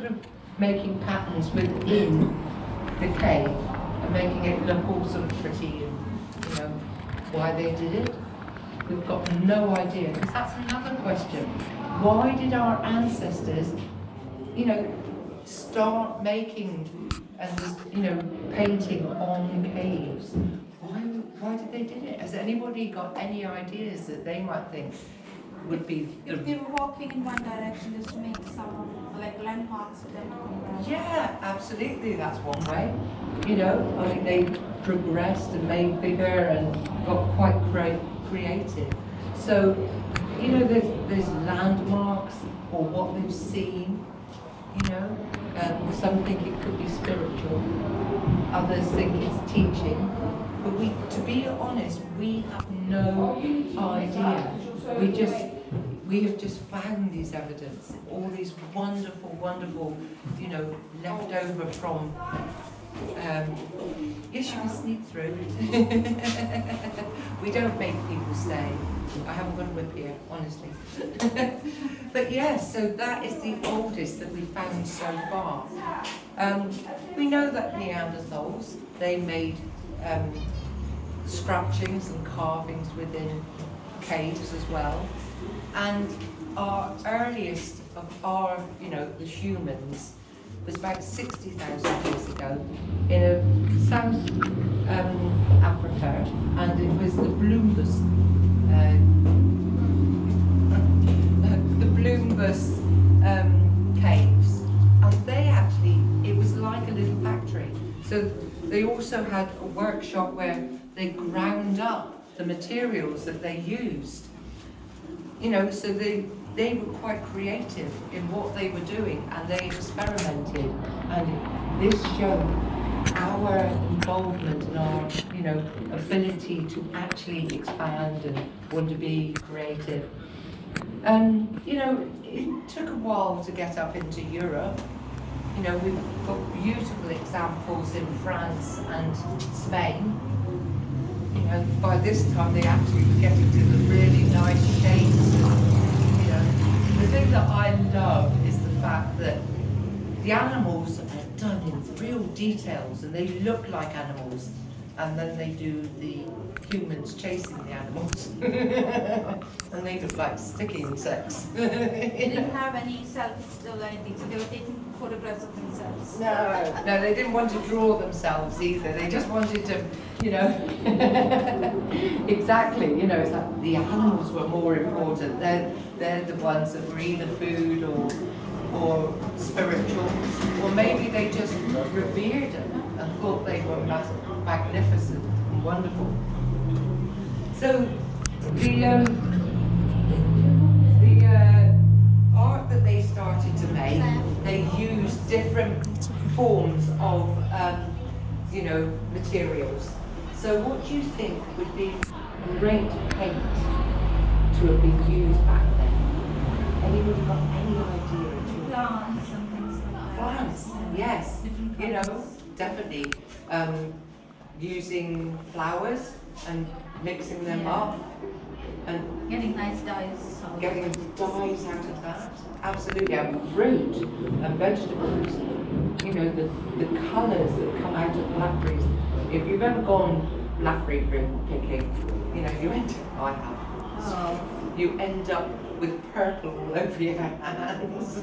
sort of making patterns within the cave and making it look all sort of pretty and, you know, why they did it. We've got no idea, because that's another question. Why did our ancestors, you know, start making and, you know, painting on caves? Why did they do it? Has anybody got any ideas that they might think would be? If they were walking in one direction, just to make some like landmarks for them. Yeah, absolutely. That's one way. You know, I think they progressed and made bigger and got quite creative. So, you know, there's landmarks or what they've seen. You know, some think it could be spiritual. Others think it's teaching. But to be honest, we have no idea. We have just found these evidence, all these wonderful, you know, left over from. Yes, you can sneak through. We don't make people stay. I haven't got a whip here, honestly. But yes, so that is the oldest that we found so far. We know that Neanderthals, they made scratchings and carvings within caves as well. And our earliest of our, you know, the humans, was about 60,000 years ago in South Africa, and it was the Bloembus caves, and they actually, it was like a little factory. So they also had a workshop where they ground up the materials that they used. You know, so they were quite creative in what they were doing, and they experimented, and this showed our involvement and our, you know, ability to actually expand and want to be creative. You know, it took a while to get up into Europe. You know, we've got beautiful examples in France and Spain. You know, by this time they actually were getting to the really nice shapes. You know, the thing that I love is the fact that the animals are done in real details and they look like animals, and then they do the humans chasing the animals. And they look like sticky insects. They didn't have any selfies or anything, so they were taking photographs of themselves. No, they didn't want to draw themselves either. They just wanted to, you know, exactly, you know, it's like the animals were more important. They're the ones that were either food or spiritual, or maybe they just revered them and thought they were magnificent and wonderful. So the art that they started to make, they used different forms of, you know, materials. So what do you think would be great paint to have been used back then? Anybody got any idea? Plants and things like that. Plants, yes. You know, definitely using flowers and mixing them up and getting nice dyes. getting dyes out of that. Absolutely, and fruit and vegetables. You know, the colours that come out of blackberries. If you've ever gone blackberry picking, you know, I have. Oh. You end up with purple all over your hands.